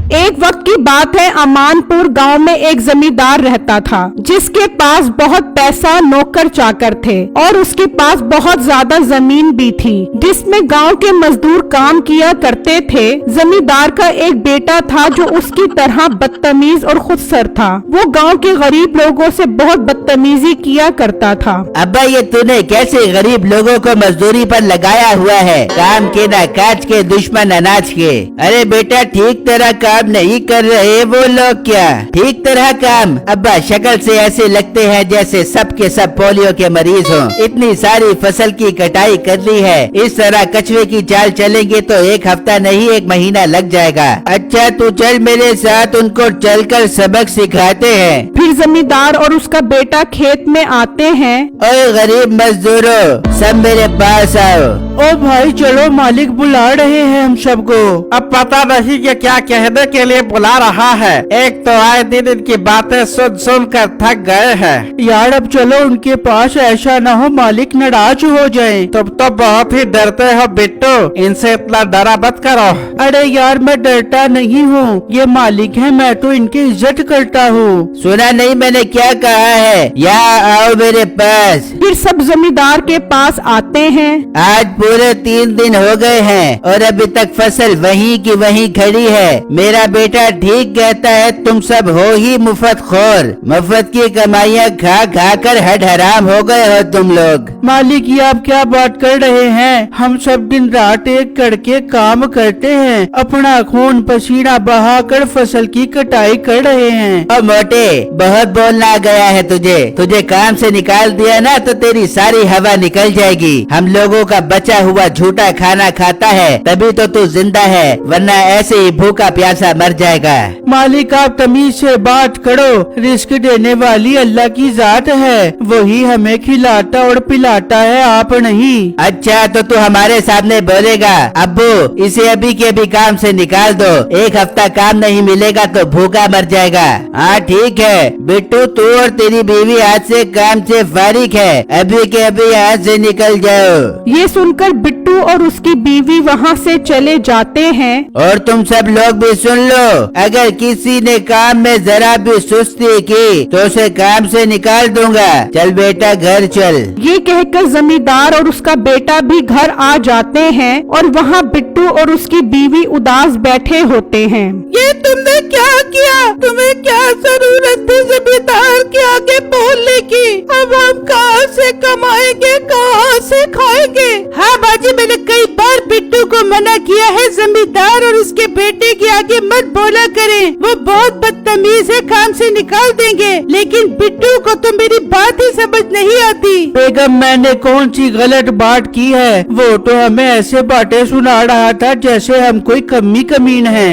एक वक्त की बात है, अमानपुर गांव में एक जमींदार रहता था जिसके पास बहुत पैसा, नौकर चाकर थे और उसके पास बहुत ज्यादा जमीन भी थी जिसमें गांव के मजदूर काम किया करते थे। जमींदार का एक बेटा था जो उसकी तरह बदतमीज और खुदसर था। वो गांव के गरीब लोगों से बहुत बदतमीजी किया करता था। अब्बा, ये तूने कैसे गरीब लोगों को मजदूरी पर लगाया हुआ है? काम के ना काज के, दुश्मन अनाज के। अरे बेटा, ठीक तरह काम नहीं कर रहे वो लोग क्या? ठीक तरह काम? अब्बा, शक्ल से ऐसे लगते हैं जैसे सब के सब पोलियो के मरीज हों। इतनी सारी फसल की कटाई कर ली है, इस तरह कछुए की चाल चलेंगे तो एक हफ्ता नहीं 1 महीना लग जाएगा। अच्छा, तू चल मेरे साथ, उनको चलकर सबक सिखाते हैं। फिर जमींदार और उसका बेटा खेत में आते हैं। ओए गरीब मजदूरों, सब मेरे पास आओ। ओ भाई चलो, मालिक बुला रहे हैं हम सबको। अब पता नहीं कि क्या कहने के लिए बुला रहा है। एक तो आए दिन इनकी बातें सुन सुन कर थक गए हैं। यार अब चलो उनके पास, ऐसा ना हो मालिक नाराज हो जाए। तुम तो बहुत ही डरते हो बिट्टू, इनसे इतना डरा मत करो। अरे यार मैं डरता नहीं हूँ, ये मालिक है, मैं तो इनकी इज्जत करता हूँ। सुना नहीं मैंने क्या कहा है? यहाँ आओ मेरे पास। फिर सब जमींदार के पास आते हैं। आज पूरे 3 दिन हो गए हैं और अभी तक फसल वहीं की वहीं खड़ी है। मेरा बेटा ठीक कहता है, तुम सब हो ही मुफ्त खोर। मुफ्त की कमाइयाँ खा खा कर हड हराम हो गए हो तुम लोग। मालिक ये आप क्या बात कर रहे हैं? हम सब दिन रात एक करके काम करते हैं, अपना खून पसीना बहाकर फसल की कटाई कर रहे हैं। अब मोटे, बहुत बोलना आ गया है तुझे काम से निकाल दिया ना तो तेरी सारी हवा निकल जाएगी। हम लोगों का बचा हुआ झूठा खाना खाता है तभी तो तू जिंदा है, वरना ऐसे ही भूखा प्यासा मर जाएगा। मालिक आप तमीज से बात करो, रिस्क देने वाली अल्लाह की जात है, वही हमें खिलाता और पिलाता है, आप नहीं। अच्छा, तो तू हमारे सामने बोलेगा? अब्बू, इसे अभी के अभी काम से निकाल दो, 1 हफ्ता काम नहीं मिलेगा तो भूखा मर जाएगा। हाँ ठीक है बिट्टू, तू और तेरी बीवी आज से काम से फारिग है, अभी के अभी यहाँ से निकल जाओ। ये सुनकर बिट्टू और उसकी बीवी वहाँ से चले जाते हैं। और तुम सब लोग भी सुन लो, अगर किसी ने काम में जरा भी सुस्ती की तो उसे काम से निकाल दूंगा। चल बेटा घर चल। ये कहकर जमींदार और उसका बेटा भी घर आ जाते हैं और वहाँ बिट्टू और उसकी बीवी उदास बैठे होते हैं। ये तुमने क्या किया? तुम्हें क्या जरूरत थी जमींदार के आगे बोलने की? अब हम कहाँ से कमाएंगे, कहाँ से खाएंगे? हाँ बाजी, मैंने कई बार बिट्टू को मना किया है, जमींदार और उसके बेटे के आगे मत बोला करें, वो बहुत बदतमीज है, काम से निकाल देंगे। लेकिन बिट्टू को तो मेरी बात ही समझ नहीं आती। बेगम, मैंने कौन सी गलत बात की है? वो तो हमें ऐसे बातें सुना रहा था जैसे हम कोई कमीन है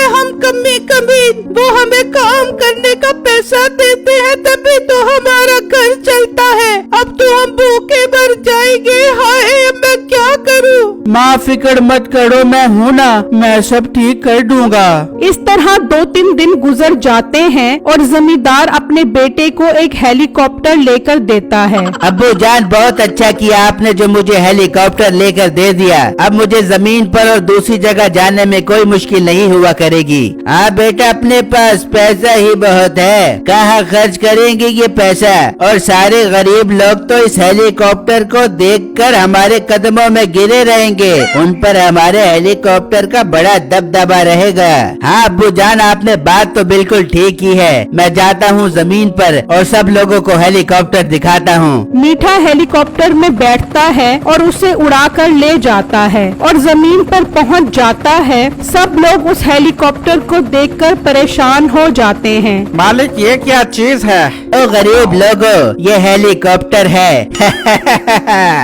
हम कमीन? वो हमें काम करने का पैसा देते हैं तभी तो हमारा घर चलता है। अब तो हम भूखे मर जाएंगे। हाय, मैं क्या करूं? माँ फिक्र मत करो, मैं हूँ ना, मैं सब ठीक कर दूंगा। इस तरह 2-3 दिन गुजर जाते हैं और जमींदार अपने बेटे को एक हेलीकॉप्टर लेकर देता है। अब्बू जान, बहुत अच्छा किया आपने जो मुझे हेलीकॉप्टर लेकर दे दिया। अब मुझे जमीन पर और दूसरी जगह जाने में कोई मुश्किल नहीं हुआ करेगी। हाँ बेटा, अपने पास पैसा ही बहुत है, कहाँ खर्च करेंगे ये पैसा? और सारे गरीब लोग तो इस हेलीकॉप्टर को देखकर हमारे कदमों में गिरे रहेंगे, उन पर हमारे हेलीकॉप्टर का बड़ा दबदबा रहेगा। हाँ अब्बू जान, आपने बात तो बिल्कुल ठीक की है। मैं जाता हूँ जमीन पर और सब लोगों को हेलीकॉप्टर दिखाता हूँ। मीठा हेलीकॉप्टर में बैठता है और उसे उड़ाकर ले जाता है और जमीन पर पहुँच जाता है। सब लोग उस हेलीकॉप्टर को देखकर परेशान हो जाते हैं। मालिक ये क्या चीज है? ओ गरीब लोगों, ये हेलीकॉप्टर है।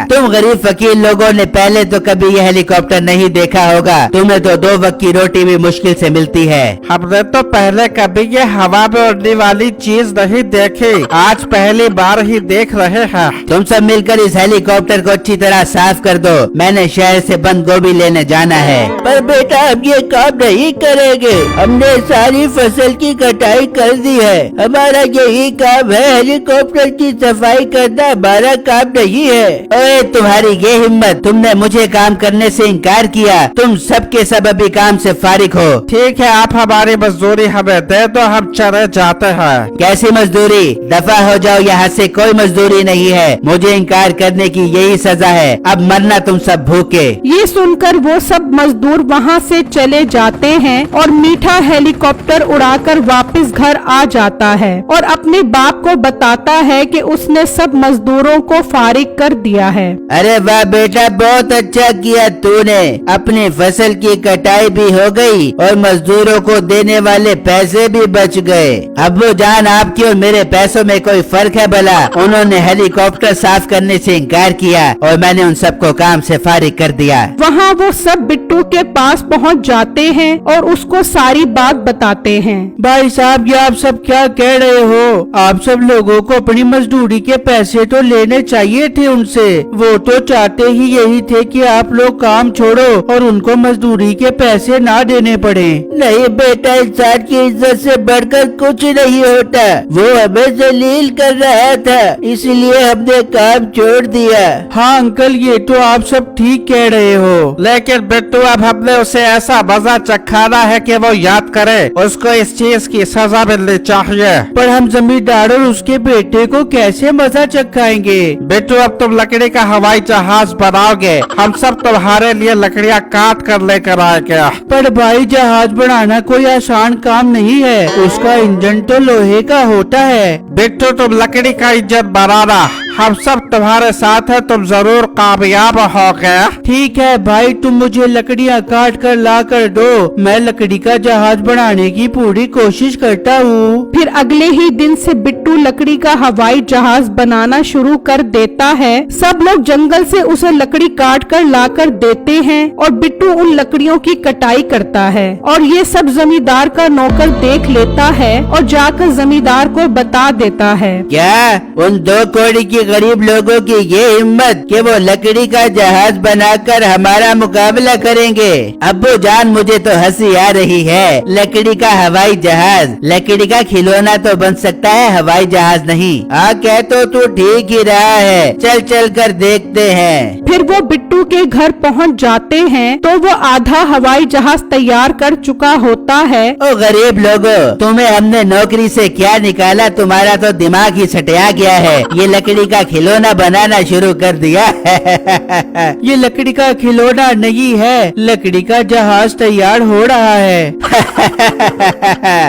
तुम गरीब फकीर लोगों ने पहले तो कभी ये हेलीकॉप्टर नहीं देखा होगा, तुम्हें तो 2 वक्त की रोटी भी मुश्किल से मिलती है। हमने तो पहले कभी ये हवा में उड़ने वाली चीज नहीं देखी, आज पहली बार ही देख रहे हैं। तुम सब मिलकर इस हेलीकॉप्टर को अच्छी तरह साफ कर दो, मैंने शहर से बंद गोभी लेने जाना है। पर बेटा हम ये काम नहीं करेंगे, हमने सारी फसल की कटाई कर दी है, हमारा यही काम है, हेलीकॉप्टर की सफाई करना हमारा काम नहीं है। ओए तुम्हारी ये हिम्मत, तुमने मुझे काम करने से इनकार किया। तुम सब के सब अभी काम से फारिग हो। ठीक है, आप हमारी मजदूरी हमें दे दो, हम चले जाते हैं। कैसी मजदूरी? दफा हो जाओ यहाँ से, कोई मजदूरी नहीं है। मुझे इनकार करने की यही सजा है। अब मरना तुम सब भूखे। ये सुनकर वो सब मजदूर वहाँ से चले जाते हैं और मीठा हेलीकॉप्टर उड़ाकर वापस घर आ जाता है और अपने बाप को बताता है कि उसने सब मजदूरों को फारिग कर दिया है। अरे वाह बेटा, बहुत अच्छा किया तूने। अपनी फसल की कटाई भी हो गई और मजदूरों को देने वाले पैसे भी बच गए। अब्बू जान, आपके और मेरे पैसों में कोई फर्क है भला? उन्होंने हेलीकॉप्टर साफ करने से इनकार किया और मैंने उन सबको काम से फारिग कर दिया। वहाँ वो सब बिट्टू के पास पहुँच जाते हैं और उसको सारी बात बताते हैं। भाई साहब, ये आप सब क्या कह रहे हो? आप सब लोगों को अपनी मजदूरी के पैसे तो लेने चाहिए थे उनसे। वो तो चाहते ही यही थे कि आप लोग काम छोड़ो और उनको मजदूरी के पैसे ना देने पड़े। नहीं बेटा, इंसान की इज्जत से बढ़कर कुछ नहीं होता। वो हमें जलील कर रहा था, इसलिए हमने काम छोड़ दिया। हाँ अंकल, ये तो आप सब ठीक कह रहे हो। लेकिन बिट्टू, अब हमने उसे ऐसा मजा चखाना है कि वो याद करे। उसको इस चीज की सजा मिलनी चाहिए। पर हम जमींदार और उसके बेटे को कैसे मजा चखाएंगे? बिट्टू, अब तुम लकड़ी का हवाई जहाज बनाओगे। हम सब तुम्हारे लिए लकड़ियाँ काट कर लेकर आएंगे। पर भाई, जहाज बनाना कोई आसान काम नहीं है। उसका इंजन तो लोहे का होता है। बिट्टू, तुम लकड़ी का इंजन बनाना, हम सब तुम्हारे साथ हैं, तुम जरूर कामयाब होगे। ठीक है भाई, तुम मुझे लकड़ियाँ काट कर ला कर दो। मैं लकड़ी का जहाज बनाने की पूरी कोशिश करता हूँ। फिर अगले ही दिन से बिट्टू लकड़ी का हवाई जहाज बनाना शुरू कर देता है। सब लोग जंगल से उसे लकड़ी काट कर ला कर देते हैं और बिट्टू उन लकड़ियों की कटाई करता है और ये सब जमींदार का नौकर देख लेता है और जाकर जमींदार को बता देता है। क्या उन 2 कौड़ी की गरीब लोगों की ये हिम्मत कि वो लकड़ी का जहाज बनाकर हमारा मुकाबला करेंगे? अब्बू जान, मुझे तो हंसी आ रही है। लकड़ी का हवाई जहाज, लकड़ी का खिलौना तो बन सकता है, हवाई जहाज नहीं। कह तो तू ठीक ही रहा है। चल चल कर देखते हैं। फिर वो बिट्टू के घर पहुंच जाते हैं तो वो आधा हवाई जहाज तैयार कर चुका होता है। ओ गरीब लोगों, तुम्हें हमने नौकरी से क्या निकाला? तुम्हारा तो दिमाग ही सटिया गया है। ये लकड़ी का खिलौना बनाना शुरू कर दिया। ये लकड़ी का खिलौना नहीं है, लकड़ी का जहाज तैयार हो रहा है।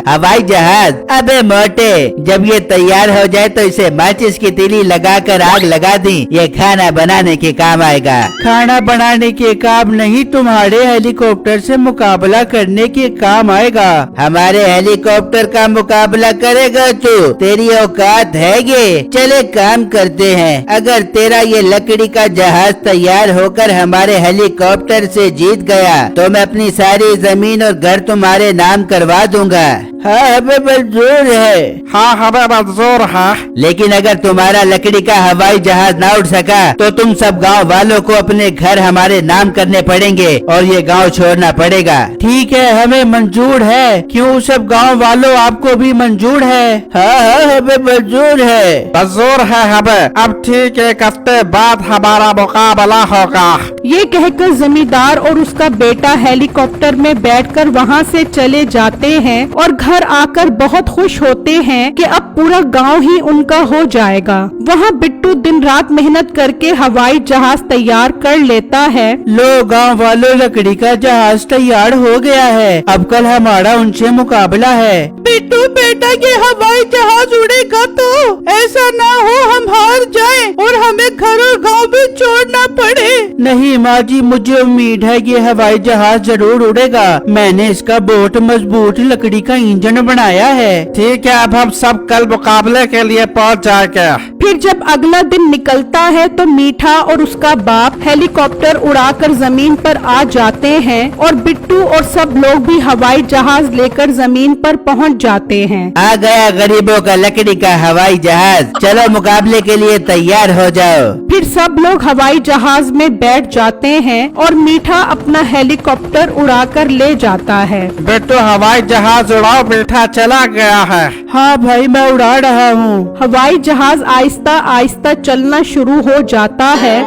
हवाई जहाज? अबे मोटे, जब ये तैयार हो जाए तो इसे माचिस की तीली लगाकर आग लगा दी। ये खाना बनाने के काम आएगा। खाना बनाने के काम नहीं, तुम्हारे हेलीकॉप्टर से मुकाबला करने के काम आएगा। हमारे हेलीकॉप्टर का मुकाबला करेगा तू? तेरी औकात है ये? चले काम करते हैं। अगर तेरा ये लकड़ी का जहाज तैयार होकर हमारे हेलीकॉप्टर से जीत गया तो मैं अपनी सारी जमीन और घर तुम्हारे नाम करवा दूंगा। हाँ, हमें मंजूर है। हाँ, हमें मंजूर है। लेकिन अगर तुम्हारा लकड़ी का हवाई जहाज ना उड़ सका तो तुम सब गांव वालों को अपने घर हमारे नाम करने पड़ेंगे और ये गांव छोड़ना पड़ेगा। ठीक है, हमें मंजूर है। क्यों सब गांव वालों, आपको भी मंजूर है? हाँ हाँ, हमें मंजूर है। मंजूर है हमें। अब ठीक, 1 हफ्ते बाद हमारा मुकाबला होगा। ये कहकर जमींदार और उसका बेटा हेलीकॉप्टर में बैठकर वहाँ से चले जाते हैं और घर आकर बहुत खुश होते हैं कि अब पूरा गांव ही उनका हो जाएगा। वहाँ बिट्टू दिन रात मेहनत करके हवाई जहाज तैयार कर लेता है। लो गांव वालों, लकड़ी का जहाज तैयार हो गया है। अब कल हमारा उनसे मुकाबला है। बिट्टू बेटा, ये हवाई जहाज उड़ेगा तो ऐसा ना हो हम हार जाएं और हमें घर और गांव भी छोड़ना पड़े। नहीं माँ जी, मुझे उम्मीद है ये हवाई जहाज जरूर उड़ेगा। मैंने इसका बहुत मजबूत लकड़ी का इंजन बनाया है। ठीक है, अब हम सब कल मुकाबले के लिए पहुंच जाएंगे। फिर जब अगला दिन निकलता है तो मीठा और उसका बाप हेलीकॉप्टर उड़ाकर जमीन पर आ जाते हैं और बिट्टू और सब लोग भी हवाई जहाज लेकर जमीन पर पहुंच जाते हैं। आ गया गरीबों का लकड़ी का हवाई जहाज। चलो मुकाबले के लिए तैयार हो जाओ। फिर सब लोग हवाई जहाज में बैठ जाते हैं और मीठा अपना हेलीकॉप्टर उड़ाकर ले जाता है। बिट्टू हवाई जहाज उड़ाओ, मीठा चला गया है। हाँ भाई मैं उड़ा रहा हूँ। हवाई जहाज आहिस्ता आहिस्ता चलना शुरू हो जाता है।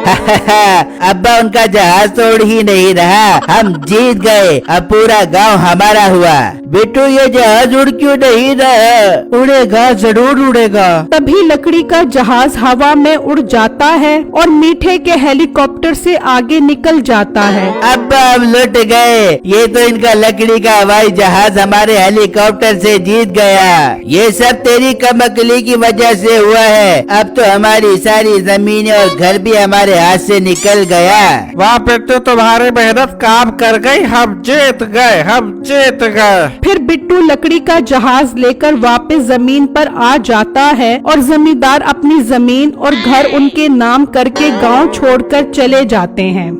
अब्बा उनका जहाज तो उड़ ही नहीं रहा, हम जीत गए, अब पूरा गांव हमारा हुआ। बिट्टू ये जहाज उड़ क्यों नहीं रहा? उड़ेगा, जरूर उड़ेगा। तभी लकड़ी का जहाज हवा में उड़ जाता है और मीठे के हेलीकॉप्टर से आगे निकल जाता है। अब्बा हम लुट गए, ये तो इनका लकड़ी का हवाई जहाज हमारे हेलीकॉप्टर से जीत गया। ये सब तेरी कमअक्ली की वजह से हुआ है। अब तो हमारी सारी जमीनें और घर भी हमारे हाथ से निकल गया। वाह बिट्टू, तुम्हारी मेहनत काम कर गई, हम जीत गए, हम जीत गए। फिर बिट्टू लकड़ी का जहाज लेकर वापस जमीन पर आ जाता है और जमींदार अपनी जमीन और घर उनके नाम करके गांव छोड़कर चले जाते हैं।